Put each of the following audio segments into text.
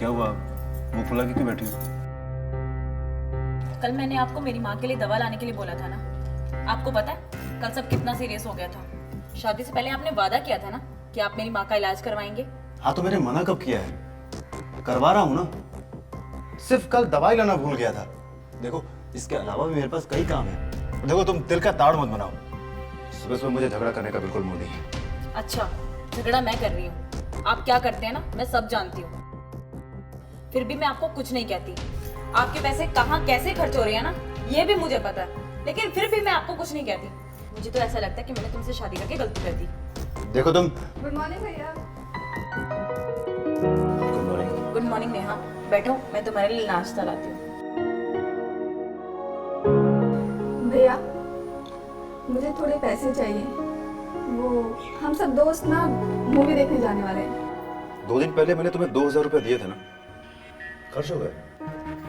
क्या हुआ, मुंह फुला के क्यों बैठी हो? कल मैंने आपको मेरी माँ के लिए दवा लाने के लिए बोला था ना। आपको पता है कल सब कितना सीरियस हो गया था। शादी से पहले आपने वादा किया था ना कि आप मेरी माँ का इलाज करवाएंगे। हाँ तो मैंने मना कब किया है? करवा रहा हूँ ना। सिर्फ कल दवाई लाना भूल गया था। देखो इसके अलावा भी मेरे पास कई काम है। देखो तुम दिल का ताड़ मत बनाओ। सुबह सुबह मुझे झगड़ा करने का बिल्कुल मूड नहीं है। अच्छा, झगड़ा मैं कर रही हूँ। आप क्या करते हैं ना मैं सब जानती हूँ। फिर भी मैं आपको कुछ नहीं कहती। आपके पैसे कहाँ कैसे खर्च हो रहे हैं ना ये भी मुझे पता है, लेकिन फिर भी मैं आपको कुछ नहीं कहती। मुझे तो ऐसा लगता है कि मैंने तुमसे शादी करके गलती कर दी। देखो तुम। गुड मॉर्निंग भैया। Good morning. Good morning Neha, बैठो मैं तुम्हारे लिए नाश्ता लाती हूँ। भैया मुझे थोड़े पैसे चाहिए। वो हम सब दोस्त ना मूवी देखने जाने वाले हैं। 2 दिन पहले मैंने तुम्हें 2000 रुपये दिए थे ना, खर्च हो गए।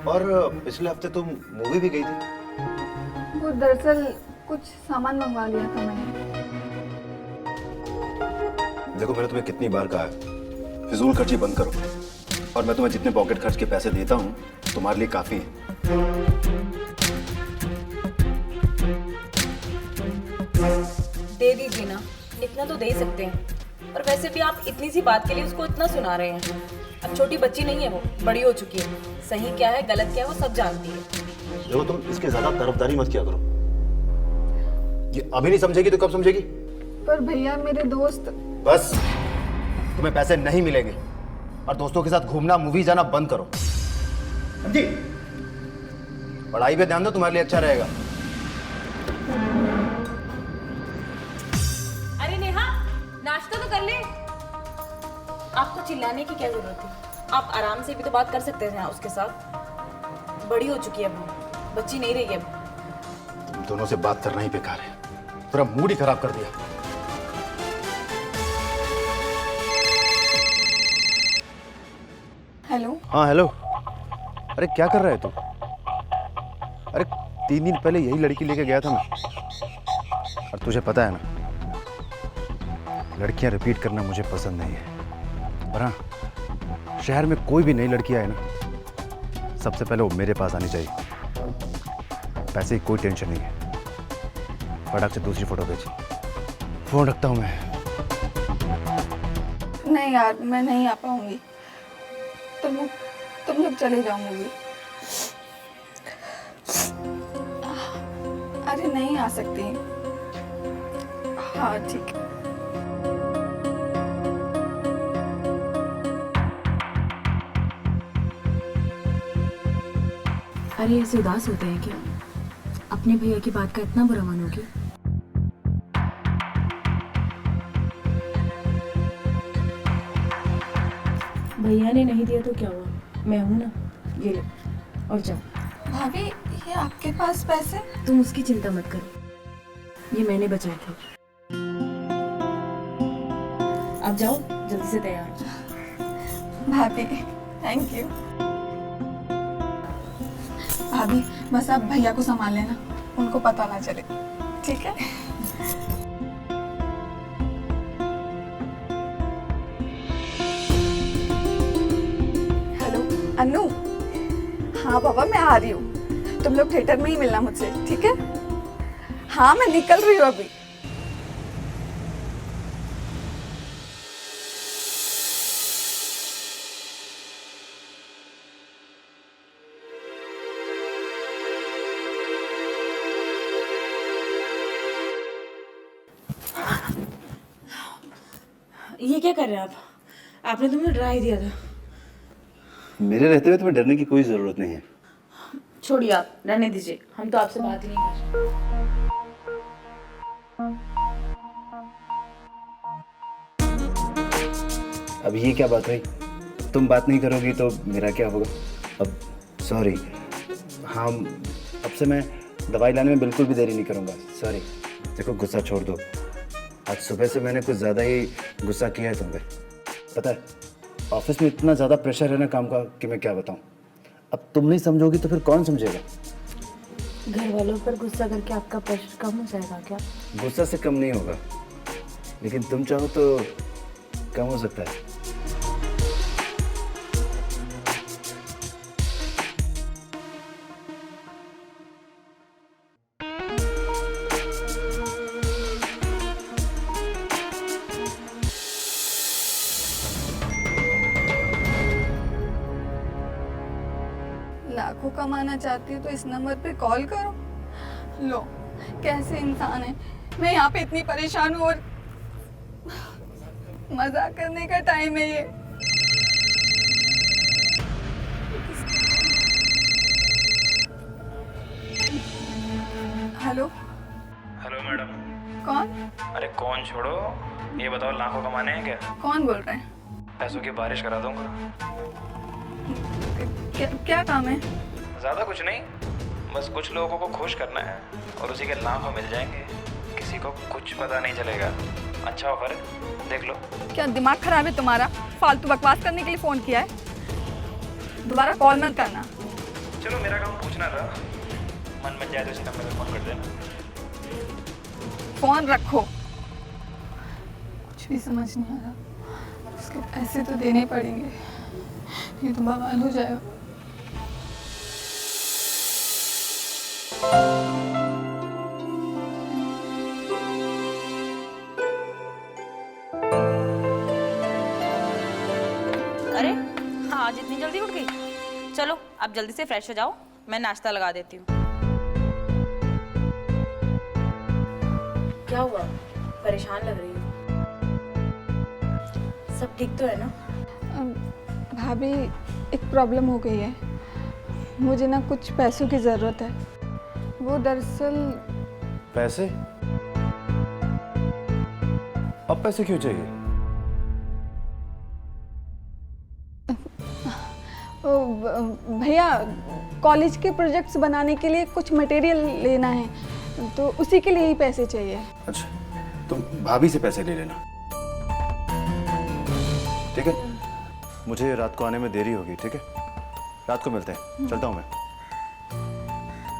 और पिछले हफ्ते तुम मूवी भी गई थी। वो दरअसल कुछ सामान मंगवा लिया था मैंने। देखो मैंने तुम्हें कितनी बार कहा है फिजूल खर्ची बंद करो, और मैं तुम्हें जितने पॉकेट खर्च के पैसे देता हूँ तुम्हारे लिए काफी है। दे दीजिए ना, इतना तो दे ही सकते हैं। और वैसे भी आप इतनी सी बात के लिए उसको इतना सुना रहे हैं। अब छोटी बच्ची नहीं है, वो बड़ी हो चुकी है। सही क्या है गलत क्या है वो सब जानती है। देखो तुम इसके ज्यादा तरफदारी मत किया करो। ये अभी नहीं समझेगी तो कब समझेगी? पर भैया मेरे दोस्त। बस तुम्हें पैसे नहीं मिलेंगे, और दोस्तों के साथ घूमना मूवी जाना बंद करो। जी पढ़ाई पे ध्यान दो, तुम्हारे लिए अच्छा रहेगा। अरे नेहा, नाश्ता तो कर ले। आपको चिल्लाने की क्या जरूरत है? आप आराम से भी तो बात कर सकते थे ना उसके साथ। बड़ी हो चुकी है अब, बच्ची नहीं रही है अब। तुम दोनों से बात करना ही बेकार है, पूरा मूड ही खराब कर दिया। हेलो। हाँ हेलो। अरे क्या कर रहा है तू? अरे 3 दिन पहले यही लड़की लेके गया था मैं। और तुझे पता है ना, लड़कियां रिपीट करना मुझे पसंद नहीं है। और हाँ, शहर में कोई भी नई लड़की आए ना, सबसे पहले वो मेरे पास आनी चाहिए। पैसे की कोई टेंशन नहीं है। फटाक से दूसरी फोटो भेज। फोन रखता हूँ मैं। नहीं यार मैं नहीं आ पाऊंगी। तुम लोग चले जाओ मूवी। अरे नहीं आ सकती। हाँ ठीक है। अरे ऐसे उदास होते हैं क्या? अपने भैया की बात का इतना बुरा मानोगे? भैया ने नहीं दिया तो क्या हुआ, मैं हूं ना, ये लो और जाओ। भाभी ये आपके पास पैसे? तुम उसकी चिंता मत करो, ये मैंने बचाए थे। आप जाओ जल्दी से तैयार हो जाओ। भाभी थैंक यू। भाभी बस आप भैया को संभाल लेना, उनको पता ना चले, ठीक है? हेलो अनु। हाँ पापा मैं आ रही हूँ, तुम लोग थिएटर में ही मिलना मुझसे, ठीक है? हाँ मैं निकल रही हूँ अभी। ये क्या कर रहे हैं आप? आपने तो मुझे डरा ही दिया था। मेरे रहते हुए तुम्हें डरने की कोई जरूरत नहीं है। छोड़िए आप, रहने दीजिए, हम तो आपसे बात ही नहीं कर रहे। अब ये क्या बात हुई? तुम बात नहीं करोगी तो मेरा क्या होगा? अब सॉरी। हाँ अब से मैं दवाई लाने में बिल्कुल भी देरी नहीं करूँगा। सॉरी। देखो गुस्सा छोड़ दो, आज सुबह से मैंने कुछ ज़्यादा ही गुस्सा किया है तुम पे। पता है ऑफिस में इतना ज़्यादा प्रेशर है ना काम का कि मैं क्या बताऊँ। अब तुम नहीं समझोगी तो फिर कौन समझेगा? घर वालों पर गुस्सा करके आपका प्रेशर कम हो जाएगा क्या? गुस्सा से कम नहीं होगा, लेकिन तुम चाहो तो कम हो सकता है। कमाना चाहती हो तो इस नंबर पे कॉल करो। लो, कैसे इंसान है। मैं यहाँ पे इतनी परेशान हूँ और मजाक करने का टाइम है ये। Hello, hello madam. कौन? अरे कौन छोड़ो, ये बताओ लाखों कमाने हैं क्या? कौन बोल रहे हैं? पैसों की बारिश करा दूंगा। क्या काम है? ज़्यादा कुछ नहीं, बस कुछ लोगों को खुश करना है और उसी के लाखों मिल जाएंगे। किसी को कुछ पता नहीं चलेगा। अच्छा ऑफर है, देख लो। क्या दिमाग खराब है तुम्हारा? फालतू बकवास करने के लिए फोन किया है? दोबारा कॉल मत करना। चलो मेरा काम पूछना था, मन बन जाए तो इसी नंबर पे फ़ोन कर देना। फोन रखो। कुछ भी समझ नहीं आ रहा। उसके पैसे तो देने पड़ेंगे, ये तो बवाल हो जाएगा। अरे हाँ, आज इतनी जल्दी उठ गई। चलो आप जल्दी से फ्रेश हो जाओ, मैं नाश्ता लगा देती हूँ। क्या हुआ, परेशान लग रही हो? सब ठीक तो है ना? भाभी, एक प्रॉब्लम हो गई है। मुझे ना कुछ पैसों की ज़रूरत है। वो दरअसल पैसे? अब पैसे क्यों चाहिए? भैया, कॉलेज के प्रोजेक्ट्स बनाने के लिए कुछ मटेरियल लेना है, तो उसी के लिए ही पैसे चाहिए। अच्छा, तुम भाभी से पैसे ले लेना, ठीक है? मुझे रात को आने में देरी होगी, ठीक है? रात को मिलते हैं, चलता हूँ मैं।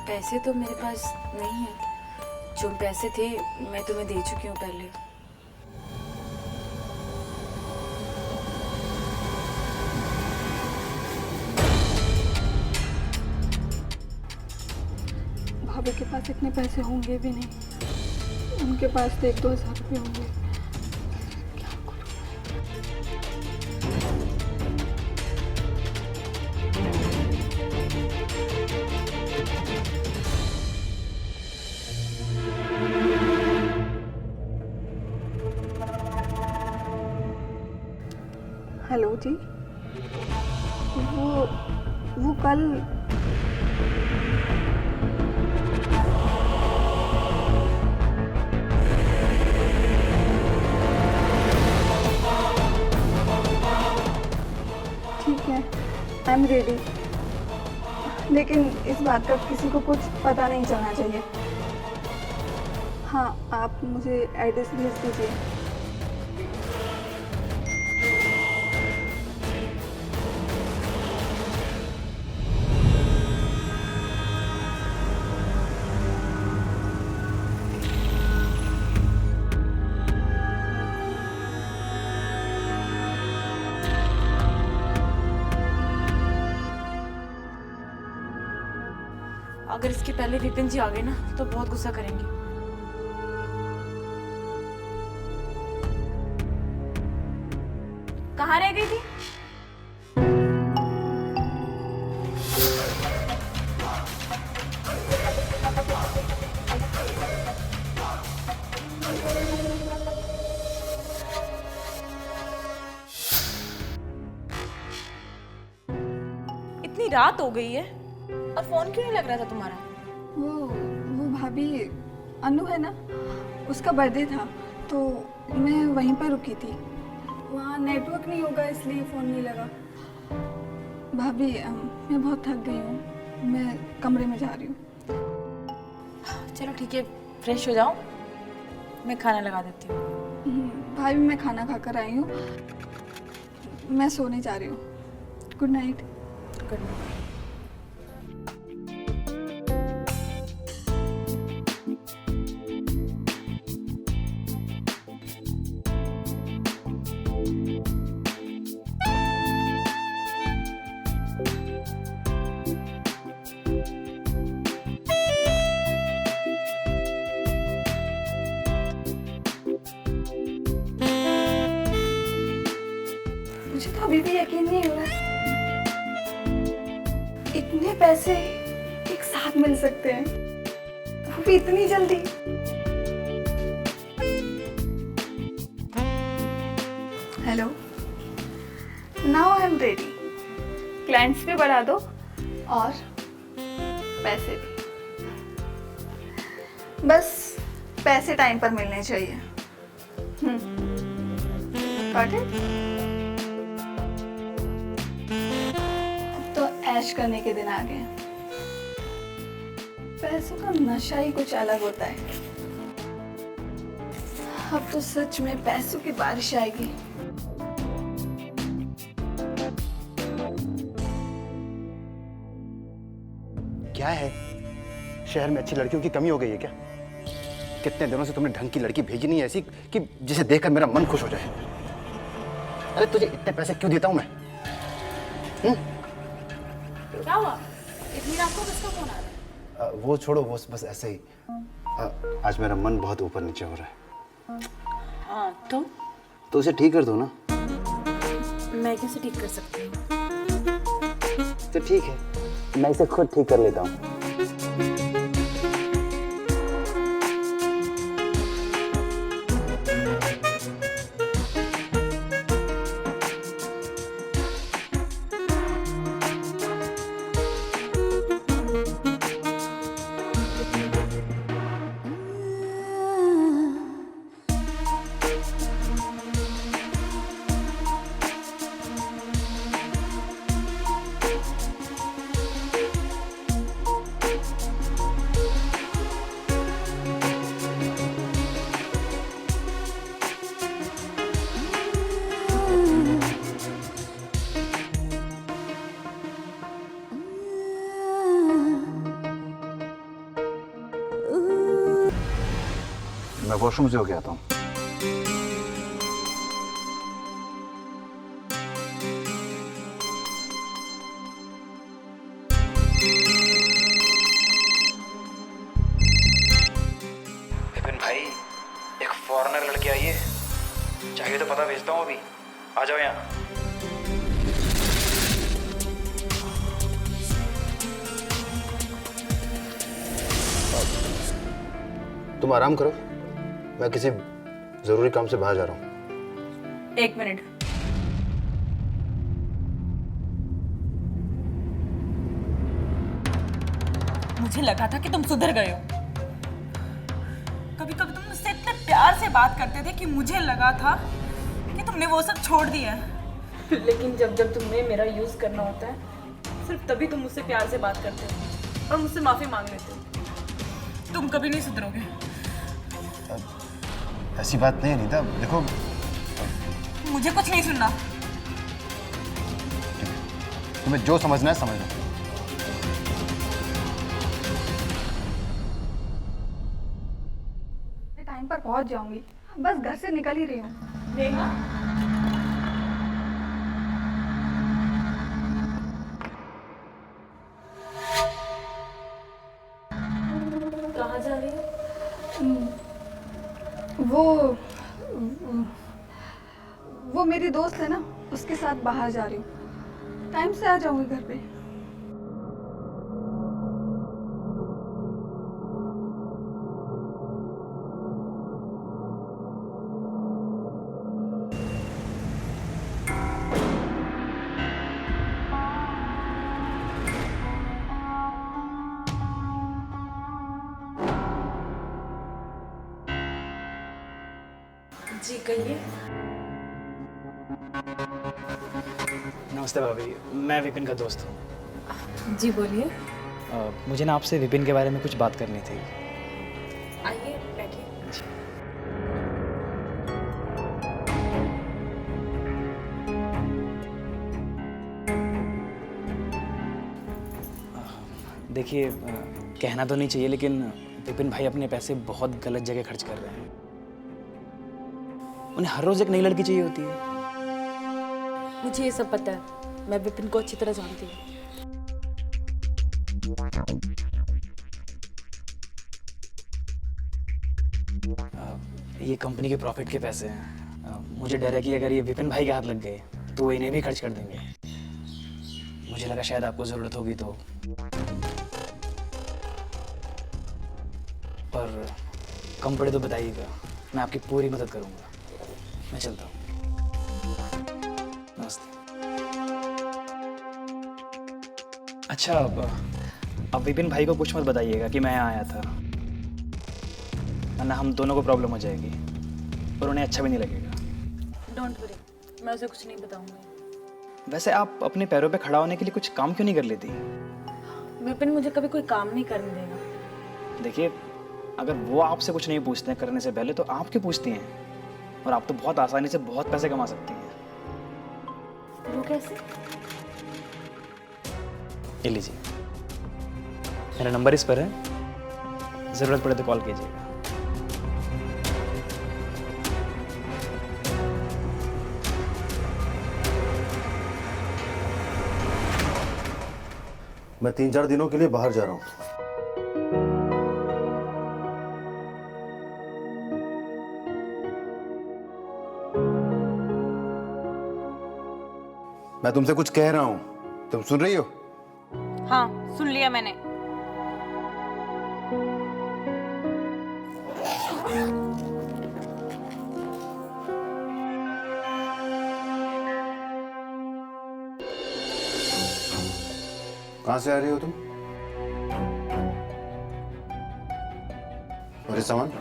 पैसे तो मेरे पास नहीं है। जो पैसे थे मैं तुम्हें दे चुकी हूँ पहले। भाभी के पास इतने पैसे होंगे भी नहीं। उनके पास तो 1-2 हज़ार रुपये होंगे। क्या करूं? हेलो जी, वो कल आई एम रेडी, लेकिन इस बात का किसी को कुछ पता नहीं चलना चाहिए। हाँ, आप मुझे एड्रेस भेज दीजिए। अगर इसके पहले विपिन जी आ गए ना तो बहुत गुस्सा करेंगे। कहाँ रह गई थी? इतनी रात हो गई है और फोन क्यों नहीं लग रहा था तुम्हारा? वो भाभी अनु है ना, उसका बर्थडे था तो मैं वहीं पर रुकी थी। वहाँ नेटवर्क नहीं होगा इसलिए फ़ोन नहीं लगा। भाभी, मैं बहुत थक गई हूँ, मैं कमरे में जा रही हूँ। चलो ठीक है, फ्रेश हो जाओ, मैं खाना लगा देती हूँ। भाभी, मैं खाना खाकर आई हूँ, मैं सोने जा रही हूँ। Good night. Good night. मुझे तो अभी भी यकीन नहीं हो रहा है। इतने पैसे एक साथ मिल सकते हैं, वो भी इतनी जल्दी। Hello, now I am ready. Clients भी बढ़ा दो और पैसे भी, बस पैसे टाइम पर मिलने चाहिए। Got it? तो ऐश करने के दिन आ गए। पैसों का नशा ही कुछ अलग होता है। अब तो सच में पैसों की बारिश आएगी। क्या है, शहर में अच्छी लड़कियों की कमी हो गई है क्या? कितने दिनों से तुमने ढंग की लड़की भेजी नहीं ऐसी कि जिसे देखकर मेरा मन खुश हो जाए। अरे तुझे इतने पैसे क्यों देता हूं मैं? क्या हुआ? इतनी रात को किसका फोन आ रहा है? वो छोड़ो, वो बस ऐसे ही। आज मेरा मन बहुत ऊपर नीचे हो रहा है। हाँ तो उसे ठीक कर दो ना। मैं कैसे ठीक कर सकती हूँ? तो ठीक है, मैं इसे खुद ठीक कर लेता हूँ। मैं वॉशरूम से होके आता हूँ। विपिन भाई, एक फॉरेनर लड़की आई है, चाहिए तो पता भेजता हूँ अभी। आ जाओ यहाँ। तुम आराम करो, मैं किसी जरूरी काम से बाहर जा रहा हूँ। 1 मिनट। मुझे लगा था कि तुम सुधर गए हो। कभी कभी तुम मुझसे इतने प्यार से बात करते थे कि मुझे लगा था कि तुमने वो सब छोड़ दिया है। लेकिन जब जब तुम्हें मेरा यूज करना होता है, सिर्फ तभी तुम मुझसे प्यार से बात करते हो और मुझसे माफी मांग लेते हो। तुम कभी नहीं सुधरोगे। ऐसी बात नहीं है नीता, देखो। मुझे कुछ नहीं सुनना। तुम्हें जो समझना है समझ लो। टाइम पर पहुंच जाऊंगी, बस घर से निकल ही रही हूँ। देखा? कहाँ जा रही हो? वो मेरी दोस्त है ना, उसके साथ बाहर जा रही हूँ। टाइम से आ जाऊंगी घर पे। जी कहिए। नमस्ते भाभी, मैं विपिन का दोस्त हूँ। जी बोलिए। मुझे ना आपसे विपिन के बारे में कुछ बात करनी थी। आइए बैठिए। देखिए, कहना तो नहीं चाहिए लेकिन विपिन भाई अपने पैसे बहुत गलत जगह खर्च कर रहे हैं। उन्हें हर रोज एक नई लड़की चाहिए होती है। मुझे ये सब पता है, मैं विपिन को अच्छी तरह जानती हूँ। ये कंपनी के प्रॉफिट के पैसे हैं। मुझे डर है कि अगर ये विपिन भाई के हाथ लग गए तो वो इन्हें भी खर्च कर देंगे। मुझे लगा शायद आपको ज़रूरत होगी तो। पर कम पड़े तो बताइएगा, मैं आपकी पूरी मदद करूँगा। मैं चलता हूँ। नमस्ते। अच्छा, अब विपिन भाई को कुछ मत बताइएगा कि मैं यहाँ आया था, वरना हम दोनों को प्रॉब्लम हो जाएगी और उन्हें अच्छा भी नहीं लगेगा। डोंट वरी, मैं उसे कुछ नहीं बताऊंगी। वैसे आप अपने पैरों पे खड़ा होने के लिए कुछ काम क्यों नहीं कर लेती? विपिन मुझे कभी कोई काम नहीं करने देगा। देखिए, अगर वो आपसे कुछ नहीं पूछते हैं करने से पहले तो आप क्यों पूछती हैं? और आप तो बहुत आसानी से बहुत पैसे कमा सकती हैं। वो कैसे? ये लीजिए, मेरा नंबर इस पर है, ज़रूरत पड़े तो कॉल कीजिएगा। मैं 3-4 दिनों के लिए बाहर जा रहा हूँ। मैं तुमसे कुछ कह रहा हूँ, तुम सुन रही हो? हाँ, सुन लिया मैंने। कहाँ से आ रही हो तुम? और ये सामान?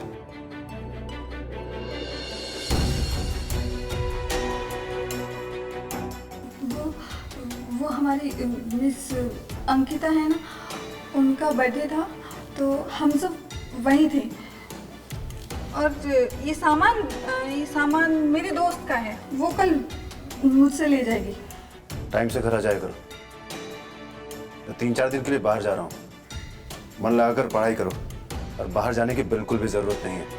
वो हमारी मिस अंकिता है ना, उनका बर्थडे था तो हम सब वहीं थे। और ये सामान मेरे दोस्त का है, वो कल मुझसे ले जाएगी। टाइम से घर आ जाया करो। मैं 3-4 दिन के लिए बाहर जा रहा हूँ। मन लगाकर पढ़ाई करो और बाहर जाने की बिल्कुल भी जरूरत नहीं है।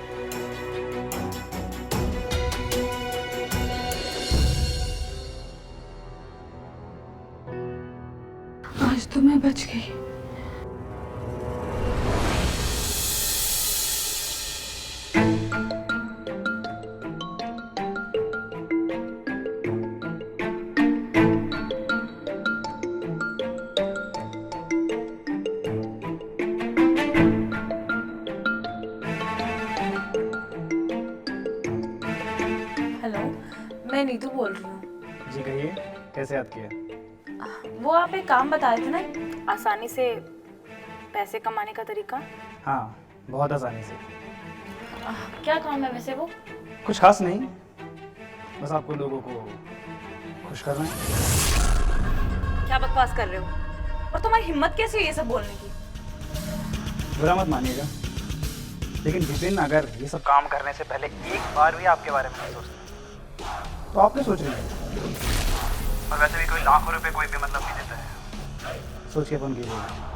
आज तो मैं बच गई। हेलो, मैं नीतू बोल रही हूँ। जी कहिए, कैसे याद किया? वो आप एक काम बता रहे थे ना, आसानी से पैसे कमाने का तरीका। हाँ, बहुत आसानी से। क्या काम है वैसे वो? कुछ खास नहीं, बस आपको लोगों को खुश करना है। क्या बकवास कर रहे हो? और तुम्हारी हिम्मत कैसे हुई ये सब बोलने की? बुरा मत मानिएगा, लेकिन विपिन अगर ये सब काम करने से पहले एक बार भी आपके बारे में नहीं सोचता तो आप क्या सोच रहे हैं? और वैसे भी कोई लाखों रुपए कोई भी मतलब नहीं देता है। सोच के फोन कीजिएगा।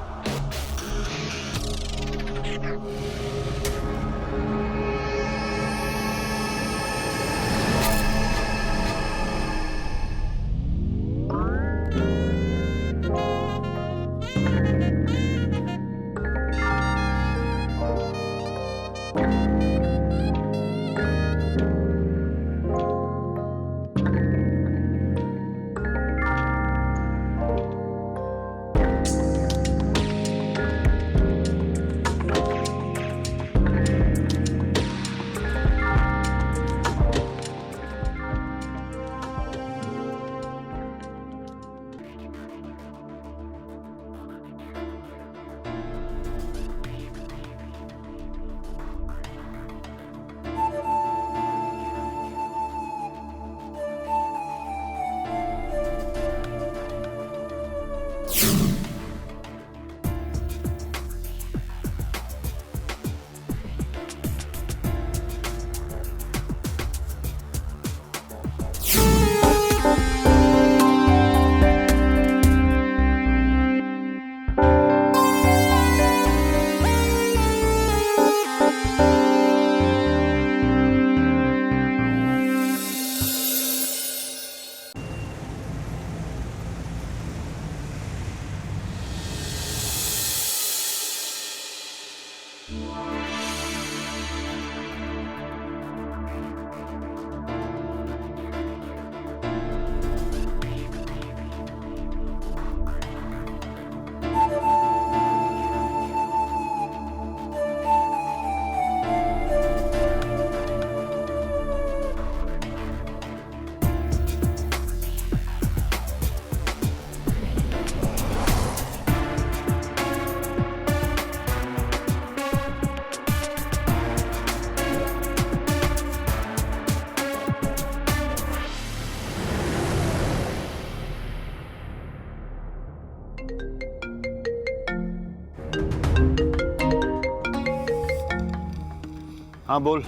हाँ बोल।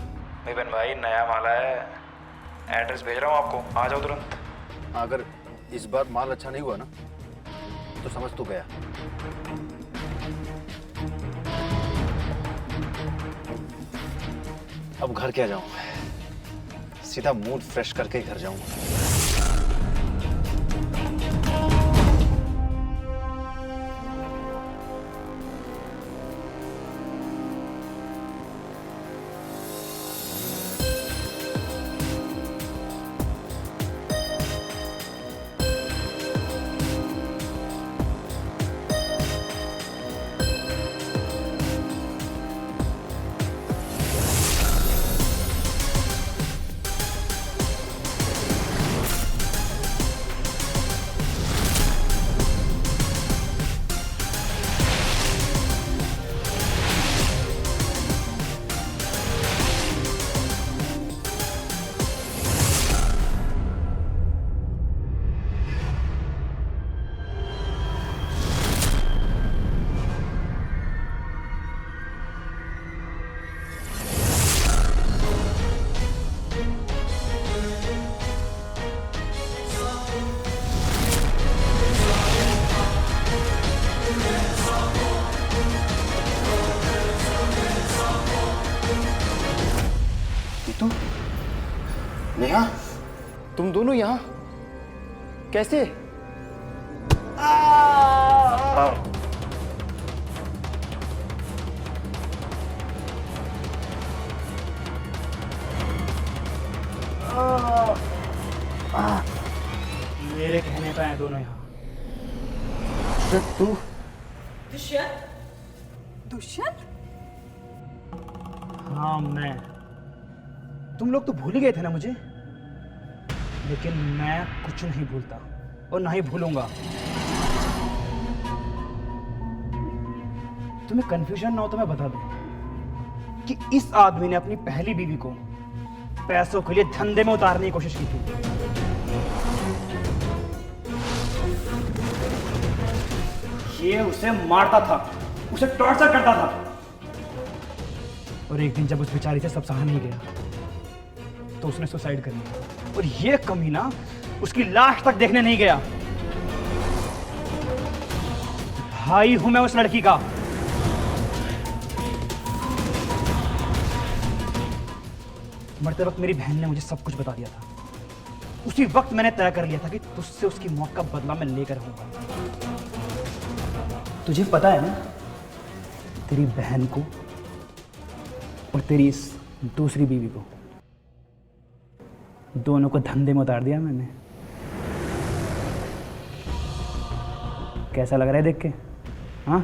विपिन भाई नया माल आया है, एड्रेस भेज रहा हूँ आपको, आ जाओ तुरंत। अगर इस बार माल अच्छा नहीं हुआ ना तो समझ तू गया। अब घर क्या जाऊं, सीधा मूड फ्रेश करके ही घर जाऊंगा। तू नेहा, तुम दोनों यहाँ कैसे? मेरे कहने पे आए दोनों यहाँ। तू दुष्यंत? हाँ मैं। तुम लोग तो भूल ही गए थे ना मुझे, लेकिन मैं कुछ नहीं भूलता और ना ही भूलूंगा। तुम्हें कंफ्यूजन ना हो तो मैं बता दूं कि इस आदमी ने अपनी पहली बीवी को पैसों के लिए धंधे में उतारने की कोशिश की थी। ये उसे मारता था, उसे टॉर्चर करता था, और एक दिन जब उस बेचारी से सब सहा नहीं गया तो उसने सुसाइड कर लिया। और ये कमीना उसकी लाश तक देखने नहीं गया। भाई हूं मैं उस लड़की का। मरते वक्त मेरी बहन ने मुझे सब कुछ बता दिया था। उसी वक्त मैंने तय कर लिया था कि तुझसे उसकी मौत का बदला मैं लेकर रहूंगा। तुझे पता है ना, तेरी बहन को और तेरी इस दूसरी बीवी को, दोनों को धंधे में उतार दिया मैंने। कैसा लग रहा है देख के? हाँ,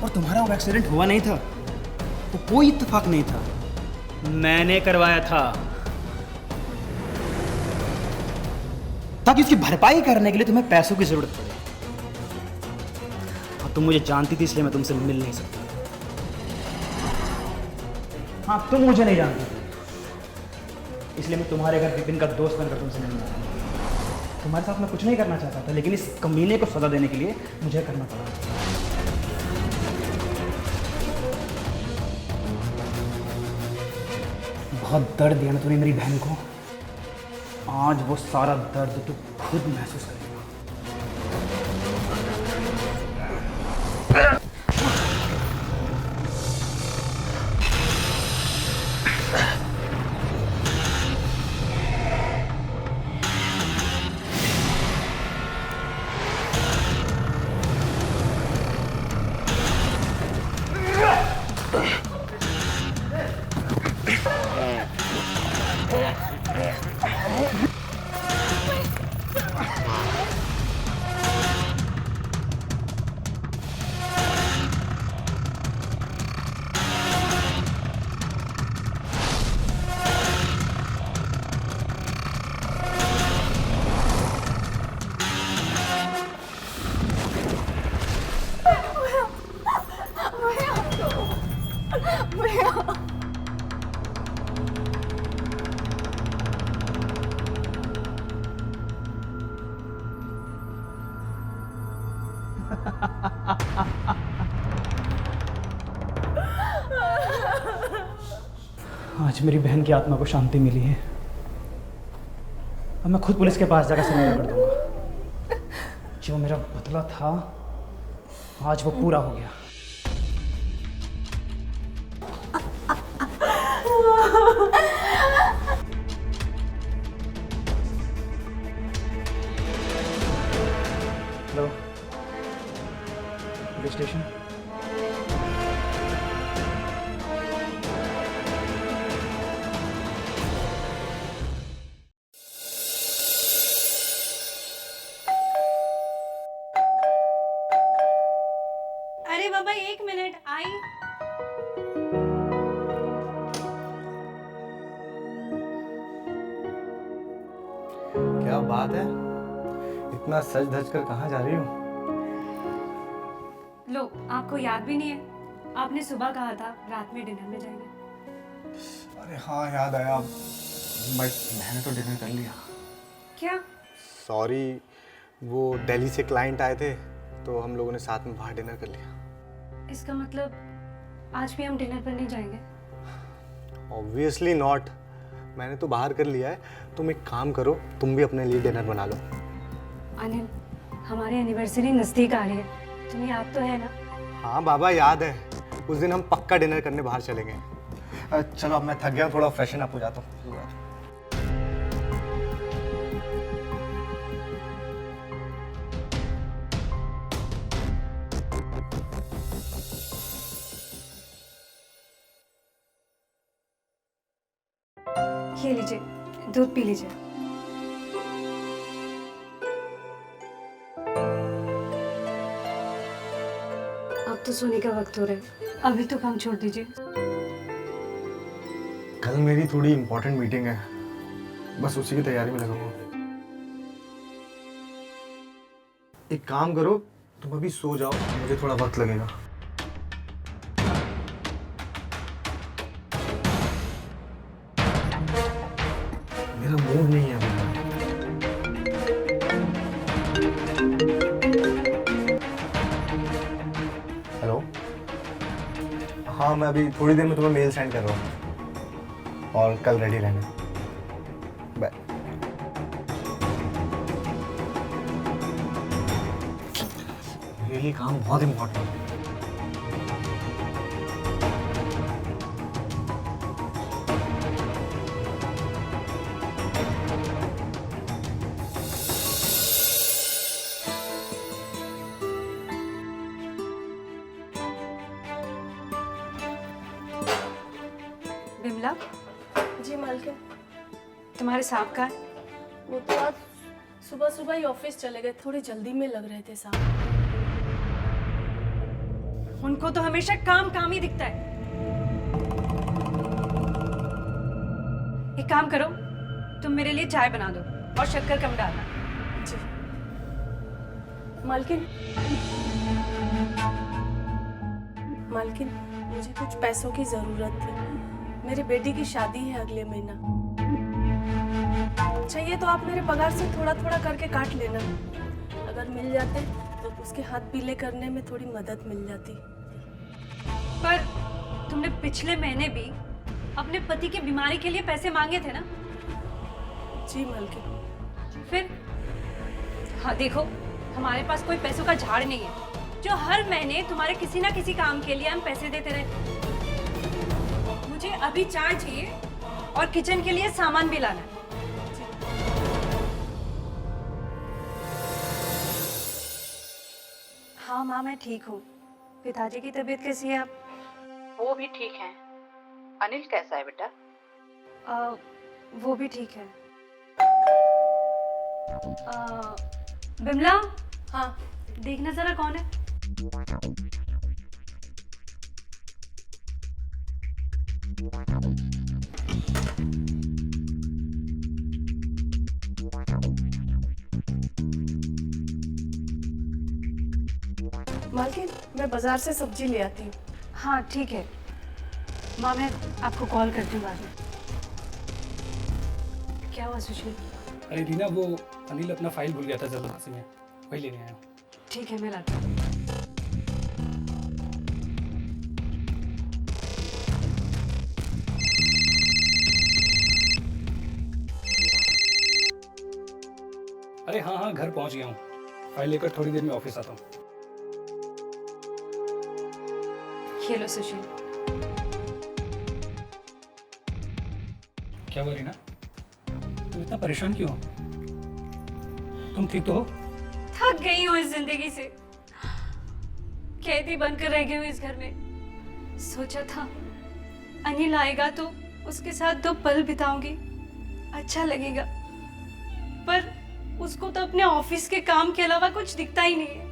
और तुम्हारा वो एक्सीडेंट हुआ नहीं था, वो कोई इत्तेफाक नहीं था, मैंने करवाया था, ताकि उसकी भरपाई करने के लिए तुम्हें पैसों की जरूरत पड़े। और तुम मुझे जानती थी, इसलिए मैं तुमसे मिल नहीं सकता। हाँ, तुम मुझे नहीं जानती थी, इसलिए मैं तुम्हारे घर विपिन का दोस्त बनकर तुमसे मिलने आया। तुम्हारे साथ मैं कुछ नहीं करना चाहता था, लेकिन इस कमीने को सजा देने के लिए मुझे करना पड़ा। बहुत दर्द दिया ना तूने मेरी बहन को। आज वो सारा दर्द तू खुद महसूस करेगा। आज मेरी बहन की आत्मा को शांति मिली है। अब मैं खुद पुलिस के पास जाकर सरेंडर कर दूंगा। जो मेरा बदला था आज वो पूरा हो गया। Hello, police station. अरे बाबा 1 मिनट आई। क्या बात है, इतना सज धज कर कहाँ जा रही हो? लो, आपको याद भी नहीं है, आपने सुबह कहा था रात में डिनर में जाएंगे। अरे हाँ याद आया, मैंने तो डिनर कर लिया। क्या? सॉरी, वो दिल्ली से क्लाइंट आए थे तो हम लोगों ने साथ में बाहर डिनर कर लिया। इसका मतलब आज भी हम डिनर पर नहीं जाएंगे? ऑब्वियसली नॉट, मैंने तो बाहर कर लिया है। तुम एक काम करो, तुम भी अपने लिए डिनर बना लो। अनिल, हमारी एनिवर्सरी नज़दीक आ रही है, तुम्हें याद तो है ना? हाँ बाबा याद है, उस दिन हम पक्का डिनर करने बाहर चलेंगे। चलो अब मैं थक गया, थोड़ा फ्रेशन अप हो जाता हूँ। ये लीजिए, दूध पी लीजिए। अब तो सोने का वक्त हो रहा है, अभी तो काम छोड़ दीजिए। कल मेरी थोड़ी इम्पोर्टेंट मीटिंग है, बस उसी की तैयारी में लगा हुआ हूँ। एक काम करो, तुम अभी सो जाओ, मुझे थोड़ा वक्त लगेगा। मेरा मूड नहीं है अभी। हेलो, हाँ मैं अभी थोड़ी देर में तुम्हें मेल सेंड कर रहा हूँ और कल रेडी रहना। बाय। मेरे लिए काम बहुत इम्पोर्टेंट है। बिमला, जी मालकिन, तुम्हारे साहब का है? वो तो आज सुबह सुबह ही ऑफिस चले गए, थोड़ी जल्दी में लग रहे थे साहब। उनको तो हमेशा काम काम ही दिखता है। एक काम करो, तुम मेरे लिए चाय बना दो और शक्कर कम डालना। जी मालकिन, मालकिन मुझे कुछ पैसों की जरूरत थी, मेरी बेटी की शादी है अगले महीना। चाहिए तो आप मेरे पगार से थोड़ा थोड़ा करके काट लेना, अगर मिल जाते तो उसके हाथ पीले करने में थोड़ी मदद मिल जाती। पर तुमने पिछले महीने भी अपने पति की बीमारी के लिए पैसे मांगे थे ना? जी मालकिन। फिर हाँ देखो, हमारे पास कोई पैसों का झाड़ नहीं है जो हर महीने तुम्हारे किसी ना किसी काम के लिए हम पैसे देते रहे। मुझे अभी चाय चाहिए और किचन के लिए सामान भी लाना है। हाँ माँ, मैं ठीक हूँ। पिताजी की तबीयत कैसी है अब? वो भी ठीक है। अनिल कैसा है बेटा? वो भी ठीक है। बिमला, हाँ देखना जरा कौन है। मालकिन, मैं बाजार से सब्जी ले आती हूँ। हाँ ठीक है माँ, मैं आपको कॉल करती हूँ बाद में। क्या हुआ सुशील? अरे रीना, वो अनिल अपना फाइल भूल गया था जल्दबाजी में, वही लेने आया हूँ। ठीक है, मैं लाती हूँ। अरे हाँ हाँ, घर पहुंच गया हूँ। फाइल लेकर थोड़ी देर में ऑफिस आता हूँ। ये लो सुशील। क्या हुआ रीना, तुम इतना परेशान क्यों हो? तुम ठीक तो हो? थक गई हूँ इस जिंदगी से, कैदी बनकर रह गई हूँ इस घर में। सोचा था अनिल आएगा तो उसके साथ 2 पल बिताऊंगी, अच्छा लगेगा, पर उसको तो अपने ऑफिस के काम के अलावा कुछ दिखता ही नहीं है।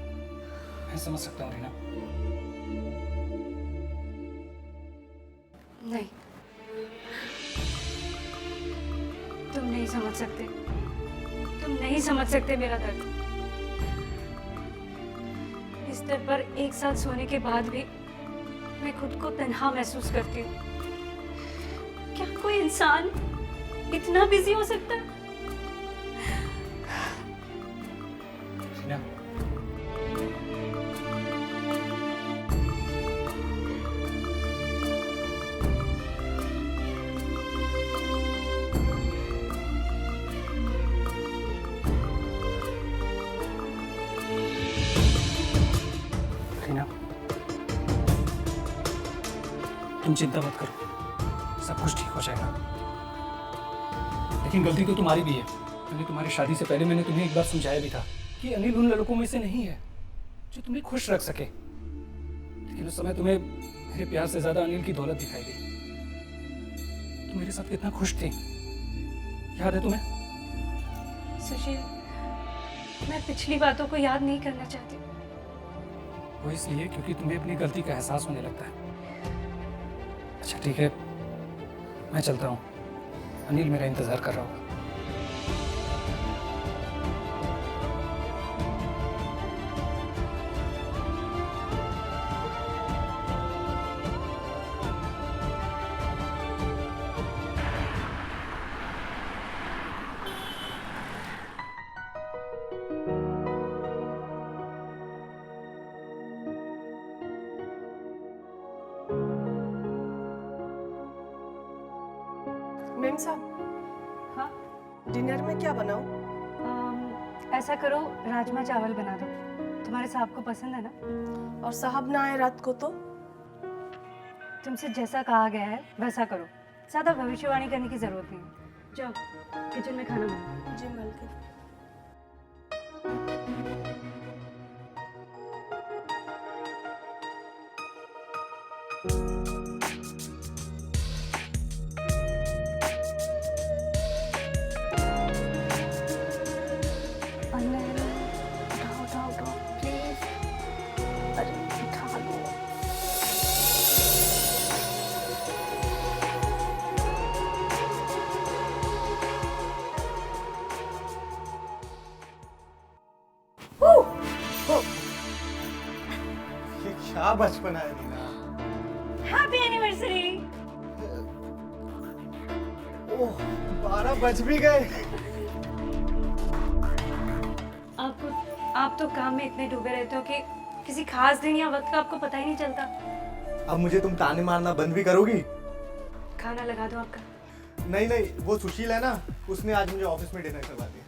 मैं समझ सकता हूँ रीना। नहीं, तुम नहीं समझ सकते, तुम नहीं समझ सकते मेरा दर्द। बिस्तर पर एक साथ सोने के बाद भी मैं खुद को तन्हा महसूस करती हूँ। क्या कोई इंसान इतना बिजी हो सकता है? रीना, रीना, तुम चिंता मत करो, सब कुछ ठीक हो जाएगा। लेकिन गलती तो तुम्हारी भी है, क्योंकि तुम्हारी शादी से पहले मैंने तुम्हें एक बार समझाया भी था कि अनिल उन लड़कों में से नहीं है जो तुम्हें खुश रख सके। लेकिन उस समय तुम्हें मेरे प्यार से ज्यादा अनिल की दौलत दिखाई दी। तुम मेरे साथ कितना खुश थे, याद है तुम्हें? सुशील, मैं पिछली बातों को याद नहीं करना चाहती। वो इसलिए क्योंकि तुम्हें अपनी गलती का एहसास होने लगता है। अच्छा ठीक है, मैं चलता हूँ, अनिल मेरा इंतजार कर रहा होगा। मैम साहब, हाँ, डिनर में क्या बनाऊं? ऐसा करो, राजमा चावल बना दो। तुम्हारे साहब को पसंद है ना? और साहब ना आए रात को तो? तुमसे जैसा कहा गया है वैसा करो, ज्यादा भविष्यवाणी करने की जरूरत नहीं है। जाओ किचन में खाना बनाओ। जी मालकिन। उठाओ उठाओ उठाओ प्लीज। अरे उठा लो। ये क्या बचपन है रीना। Happy anniversary. ओह 12 बज भी गए। आप तो काम में इतने डूबे रहते हो कि किसी खास दिन या वक्त का आपको पता ही नहीं चलता। अब मुझे तुम ताने मारना बंद भी करोगी? खाना लगा दो आपका। नहीं नहीं, वो सुशील है ना, उसने आज मुझे ऑफिस में डिनर करवा दिया।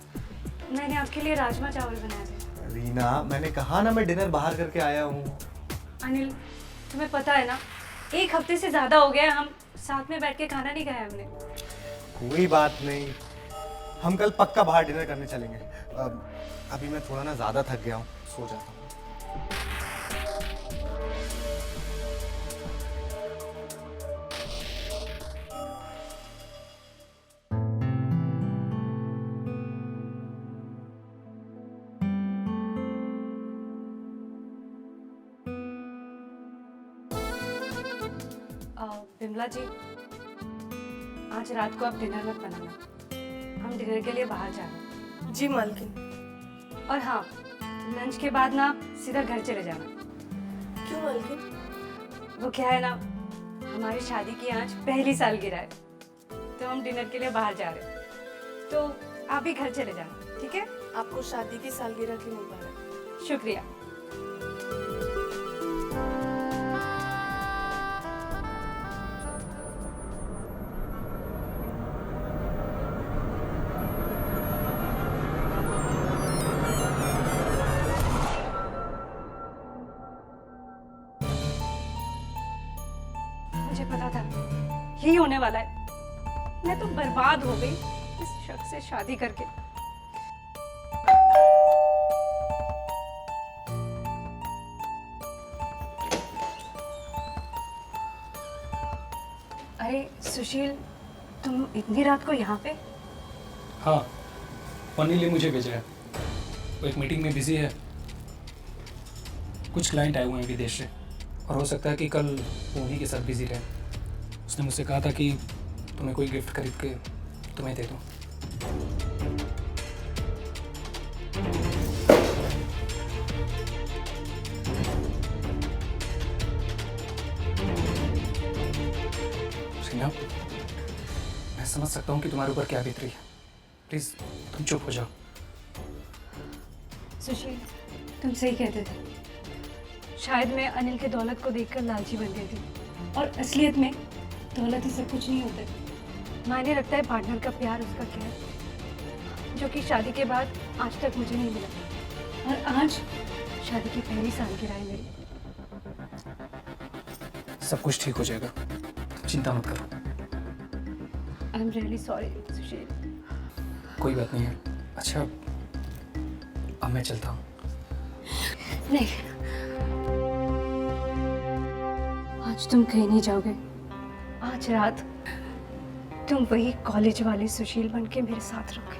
मैंने आपके लिए राजमा चावल बनाए थे। रीना, मैंने कहा ना मैं डिनर बाहर करके आया हूँ। अनिल, तुम्हें पता है ना, 1 हफ्ते से ज्यादा हो गया हम साथ में बैठ के खाना नहीं खाया हमने। कोई बात नहीं, हम कल पक्का बाहर डिनर करने चलेंगे। अभी मैं थोड़ा ना ज्यादा थक गया हूँ, सो जाता हूँ। बिमला जी, आज रात को आप डिनर मत बनाना, हम डिनर के लिए बाहर जा रहे हैं। जी मालकिन। और हाँ, लंच के बाद ना सीधा घर चले जाना। क्यों मालकिन? वो क्या है ना, हमारी शादी की आज पहली सालगिरह है, तो हम डिनर के लिए बाहर जा रहे हैं, तो आप भी घर चले जाना, ठीक है? आपको शादी की सालगिरह की मुबारक। शुक्रिया। मुझे पता था यही होने वाला है। मैं तो बर्बाद हो गई इस शख्स से शादी करके। अरे सुशील, तुम इतनी रात को यहाँ पे? हाँ, अनिल ने मुझे भेजा है। वो एक मीटिंग में बिजी है। कुछ क्लाइंट आए हुए हैं विदेश से और हो सकता है कि कल वो उन्हीं के साथ बिजी रहे। उसने मुझसे कहा था कि तुम्हें कोई गिफ्ट खरीद के तुम्हें दे दूँ। रीना, मैं समझ सकता हूँ कि तुम्हारे ऊपर क्या बीत रही है। प्लीज तुम चुप हो जाओ। सुशील, तुम सही कहते थे। शायद मैं अनिल के दौलत को देखकर लालची बन गई थी और असलियत में दौलत ही सब कुछ नहीं होता। मायने रखता है पार्टनर का प्यार, उसका केयर, जो कि शादी के बाद आज तक मुझे नहीं मिला। और आज शादी की पहली सालगिरह है मेरी। सब कुछ ठीक हो जाएगा, चिंता मत करो। आई एम रियली सॉरी सुशील। कोई बात नहीं है। अच्छा, अब मैं चलता हूँ। नहीं, आज तुम कहीं नहीं जाओगे। आज रात तुम वही कॉलेज वाले सुशील बन के मेरे साथ रहोगे।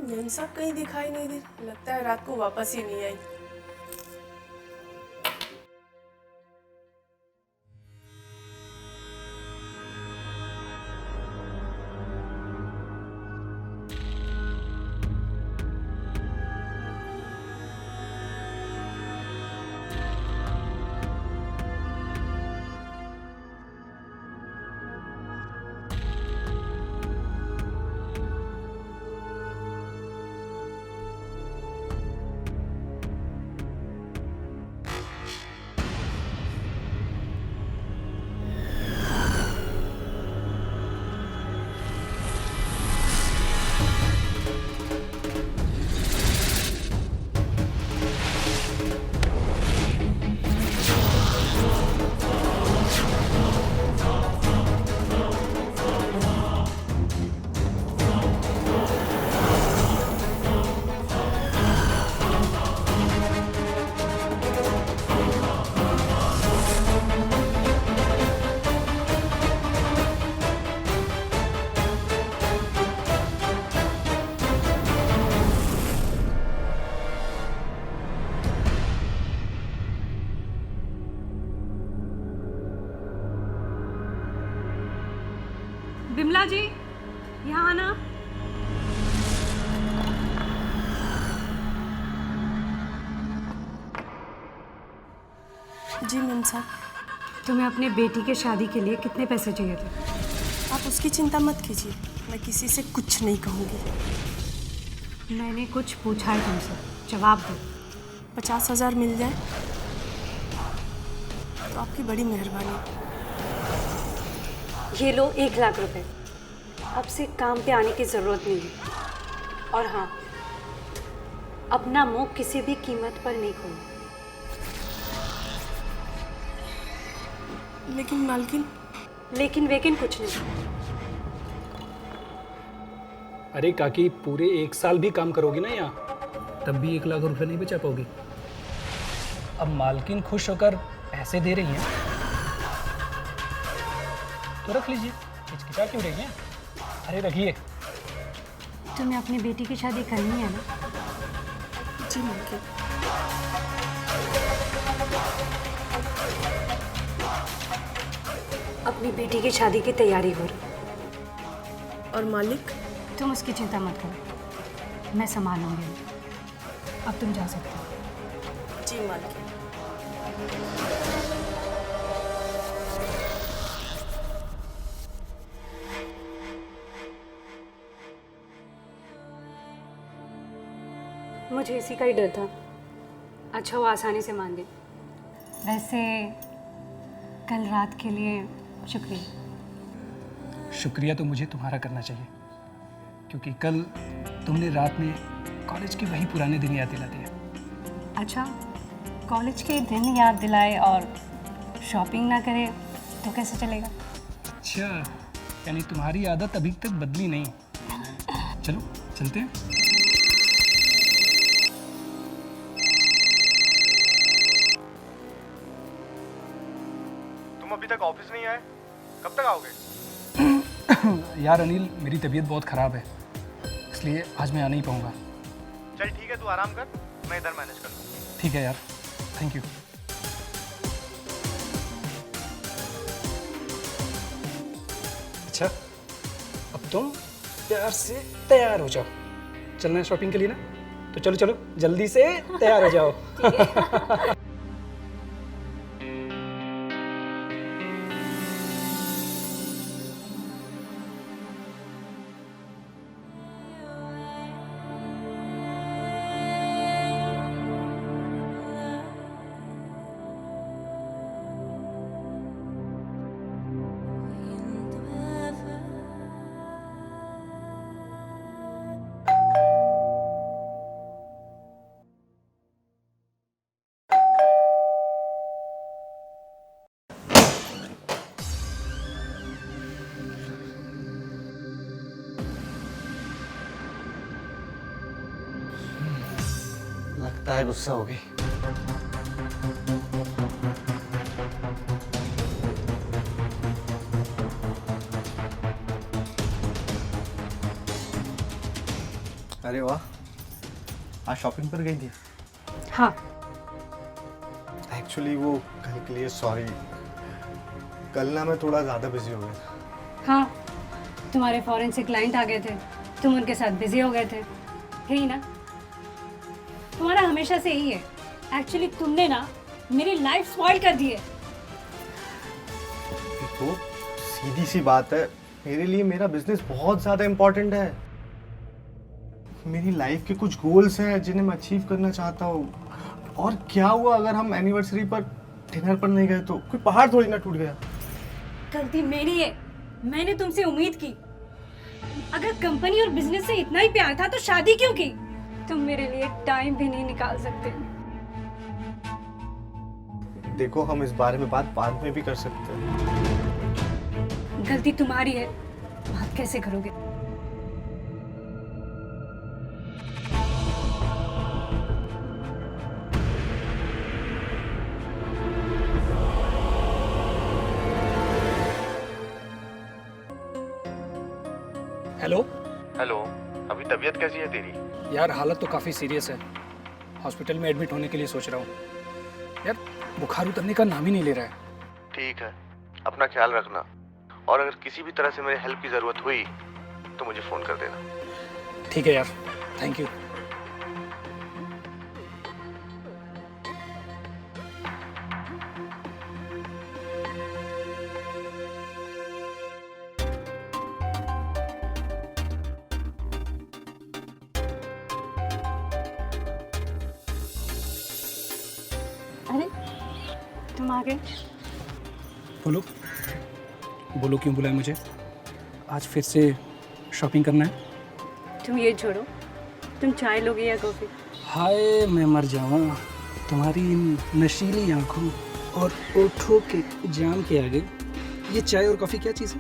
मेम साहब कहीं दिखाई नहीं दे, लगता है रात को वापस ही नहीं आई। जी मैम साहब। तुम्हें अपने बेटी के शादी के लिए कितने पैसे चाहिए थे? आप उसकी चिंता मत कीजिए, मैं किसी से कुछ नहीं कहूँगी। मैंने कुछ पूछा है तुमसे, जवाब दो। 50,000 मिल जाए तो आपकी बड़ी मेहरबानी। ये लो 1 लाख रुपए। अब से काम पे आने की ज़रूरत नहीं है। और हाँ, अपना मुंह किसी भी कीमत पर नहीं खोलना। लेकिन मालकिन। लेकिन वेकिन कुछ नहीं। अरे काकी, पूरे 1 साल भी काम करोगी ना यहाँ, तब भी 1 लाख रुपए नहीं बचा पाओगी। अब मालकिन खुश होकर पैसे दे रही हैं तो रख लीजिए, हिचकिचा क्यों रही हैं? अरे रखिए। तुम्हें अपनी बेटी की शादी करनी है ना? जी मालकिन। अपनी बेटी की शादी की तैयारी हो रही। और मालिक? तुम उसकी चिंता मत करो, मैं संभालूंगी। अब तुम जा सकते हो। जी मालकिन। मुझे इसी का ही डर था। अच्छा वो आसानी से मान गए। वैसे कल रात के लिए शुक्रिया। शुक्रिया तो मुझे तुम्हारा करना चाहिए, क्योंकि कल तुमने रात में कॉलेज के वही पुराने दिन याद दिला दिया। अच्छा, कॉलेज के दिन याद दिलाए और शॉपिंग ना करे तो कैसे चलेगा? अच्छा, यानी तुम्हारी आदत अभी तक बदली नहीं। चलो चलते हैं। तुम अभी तक ऑफिस नहीं आए, कब तक आओगे? यार अनिल, मेरी तबीयत बहुत ख़राब है, इसलिए आज मैं आ नहीं पाऊँगा। चल ठीक है, तू आराम कर, मैं इधर मैनेज कर लूँगा। ठीक है यार, थैंक यू। अच्छा, अब तुम प्यार से तैयार हो जाओ। चलना है शॉपिंग के लिए ना? तो चलो चलो, जल्दी से तैयार हो जाओ। लगता है गुस्सा हो गई। अरे वाह, आज शॉपिंग पर गई थी? हाँ। एक्चुअली वो कल के लिए सॉरी, कल ना मैं थोड़ा ज़्यादा बिजी हो गया था। हाँ, तुम्हारे फॉरेन से क्लाइंट आ गए थे, तुम उनके साथ बिजी हो गए थे, यही ना? तुम्हारा हमेशा से यही है। एक्चुअली तुमने ना मेरी लाइफ स्पॉइल कर दी है। तो सीधी सी बात है, मेरे लिए मेरा बिजनेस बहुत ज़्यादा इम्पोर्टेंट है। मेरी लाइफ के कुछ गोल्स हैं जिन्हें मैं अचीव करना चाहता हूँ। और क्या हुआ अगर हम एनिवर्सरी पर डिनर पर नहीं गए तो? कोई पहाड़ थोड़ी ना टूट गया। गलती मेरी है, मैंने तुमसे उम्मीद की। अगर कंपनी और बिजनेस से इतना ही प्यार था तो शादी क्यों की? तुम मेरे लिए टाइम भी नहीं निकाल सकते। देखो, हम इस बारे में बात बाद में भी कर सकते हैं। गलती तुम्हारी है, बात कैसे करोगे? हेलो। हेलो, अभी तबीयत कैसी है तेरी? यार हालत तो काफ़ी सीरियस है, हॉस्पिटल में एडमिट होने के लिए सोच रहा हूँ। यार बुखार उतरने का नाम ही नहीं ले रहा है। ठीक है, अपना ख्याल रखना, और अगर किसी भी तरह से मेरे हेल्प की ज़रूरत हुई तो मुझे फ़ोन कर देना। ठीक है यार, थैंक यू। तुम आ गए। बोलो बोलो, क्यों बुलाया मुझे? आज फिर से शॉपिंग करना है? तुम ये छोड़ो, तुम चाय लोगे या कॉफ़ी? हाय मैं मर जाऊँ तुम्हारी इन नशीली आंखों और ओठों के जाम के आगे ये चाय और कॉफ़ी क्या चीज़ है?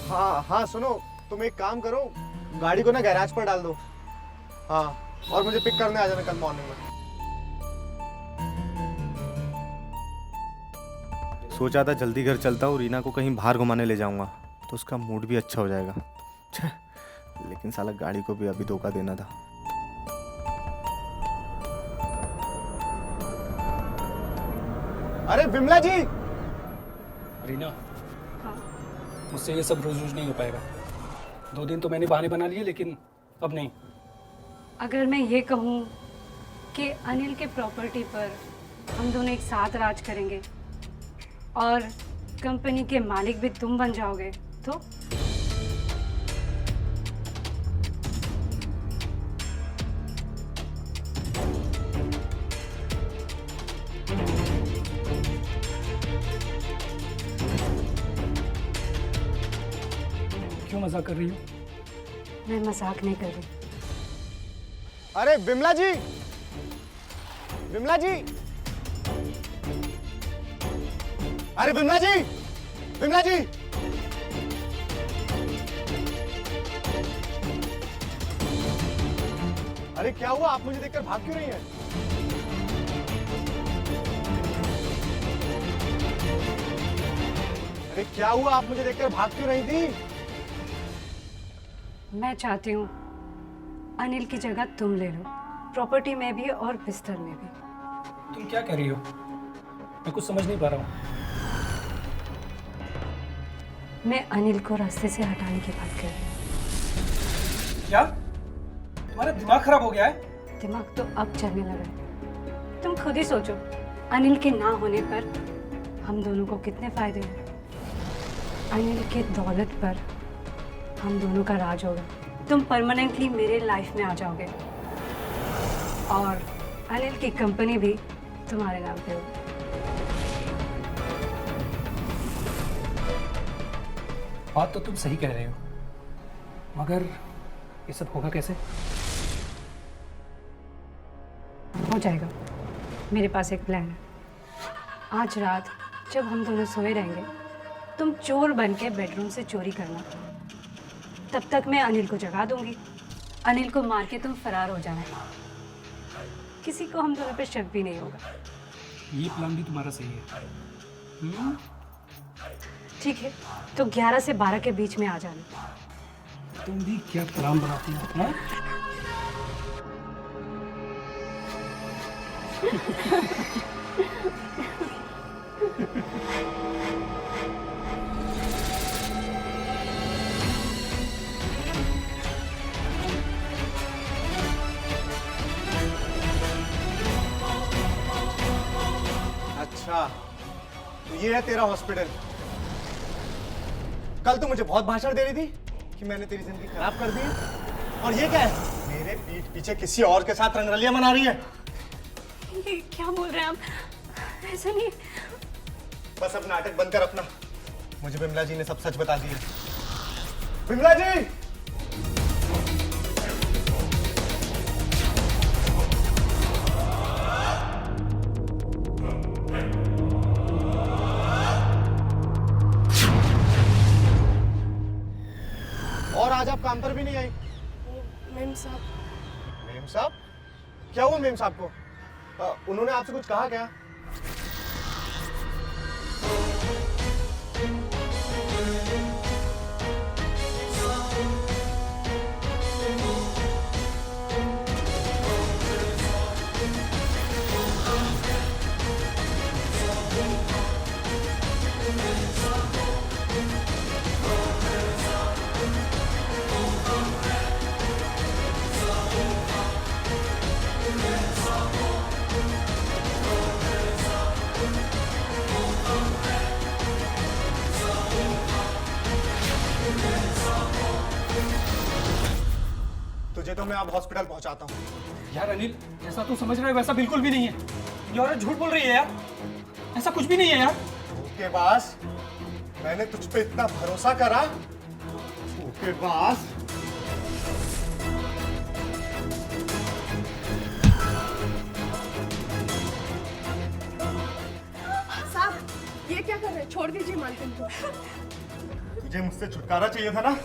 हाँ हाँ सुनो, तुम एक काम करो, गाड़ी को ना गैराज पर डाल दो। हाँ, और मुझे पिक करने आ जाना कल मॉर्निंग में। सोचा था जल्दी घर चलता हूँ, रीना को कहीं बाहर घुमाने ले जाऊंगा तो उसका मूड भी अच्छा हो जाएगा। छे, लेकिन साला गाड़ी को भी अभी धोखा देना था। अरे विमला जी! रीना, मुझसे ये सब रोज रोज नहीं हो पाएगा। 2 दिन तो मैंने बहाने बना लिए, लेकिन अब नहीं। अगर मैं ये कहूँ कि अनिल के प्रॉपर्टी पर हम दोनों एक साथ राज करेंगे और कंपनी के मालिक भी तुम बन जाओगे तो? क्यों मजाक कर रही हो? मैं मजाक नहीं कर रही। अरे विमला जी! विमला जी! अरे विमला जी! विमला जी! अरे क्या हुआ, आप मुझे देखकर भाग क्यों रही हैं? अरे क्या हुआ, आप मुझे देखकर भाग क्यों रही थी? मैं चाहती हूँ अनिल की जगह तुम ले लो, प्रॉपर्टी में भी और बिस्तर में भी। तुम क्या कह रही हो? मैं कुछ समझ नहीं पा रहा हूँ। मैं अनिल को रास्ते से हटाने की बात कर रही हूँ। क्या तुम्हारा दिमाग खराब हो गया है? दिमाग तो अब चलने लगा है। तुम खुद ही सोचो, अनिल के ना होने पर हम दोनों को कितने फायदे हैं। अनिल के दौलत पर हम दोनों का राज होगा। तुम परमानेंटली मेरे लाइफ में आ जाओगे और अनिल की कंपनी भी तुम्हारे नाम पे होगी। बात तो तुम सही कह रहे हो, मगर ये सब होगा कैसे? हो जाएगा, मेरे पास एक प्लान है। आज रात जब हम दोनों सोए रहेंगे, तुम चोर बन के बेडरूम से चोरी करना। तब तक मैं अनिल को जगा दूंगी। अनिल को मार के तुम फरार हो जाना। किसी को हम दोनों पे शक भी नहीं होगा। ये प्लान भी तुम्हारा सही है। ठीक है, तो 11 से 12 के बीच में आ जाना। तुम भी क्या प्लान बनाती हो? हाँ? अच्छा, तो ये है तेरा हॉस्पिटल। कल तो मुझे बहुत भाषण दे रही थी कि मैंने तेरी जिंदगी खराब कर दी है, और ये क्या है, मेरे पीठ पीछे किसी और के साथ रंगरलियां मना रही है। ये क्या बोल रहे हैं आप? ऐसा नहीं। बस अब नाटक बंद कर अपना। मुझे विमला जी ने सब सच बता दिया। विमला जी! और आज आप काम पर भी नहीं आई? मेम साहब, मेम साहब? क्या हुआ मेम साहब को? उन्होंने आपसे कुछ कहा क्या? मैं अब हॉस्पिटल पहुंचाता हूँ। यार अनिल, जैसा तू समझ रहा है वैसा बिल्कुल भी नहीं है। ये औरत झूठ बोल रही है यार, ऐसा कुछ भी नहीं है यार। धोखेबाज, मैंने तुझ पे इतना भरोसा करा, धोखेबाज। साहब ये क्या कर रहे हैं? छोड़ दीजिए मालकिन को। तुझे मुझसे छुटकारा चाहिए था ना?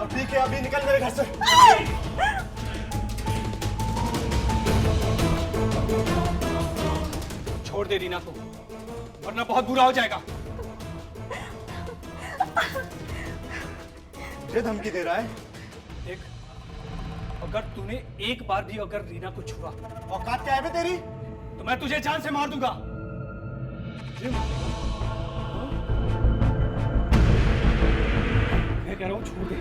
अब ठीक है, अभी निकल मेरे घर से। छोड़ दे रीना को, वरना बहुत बुरा हो जाएगा। मुझे धमकी दे रहा है? देख, अगर तूने एक बार भी अगर रीना को छुआ, औकात क्या है बे तेरी? तो मैं तुझे जान से मार दूंगा। मैं कह रहा हूं छोड़ दे,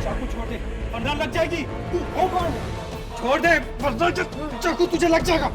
चाकू छोड़ दे वरना लग जाएगी। तू हो कौन? छोड़ दे वरना चाकू तुझे लग जाएगा।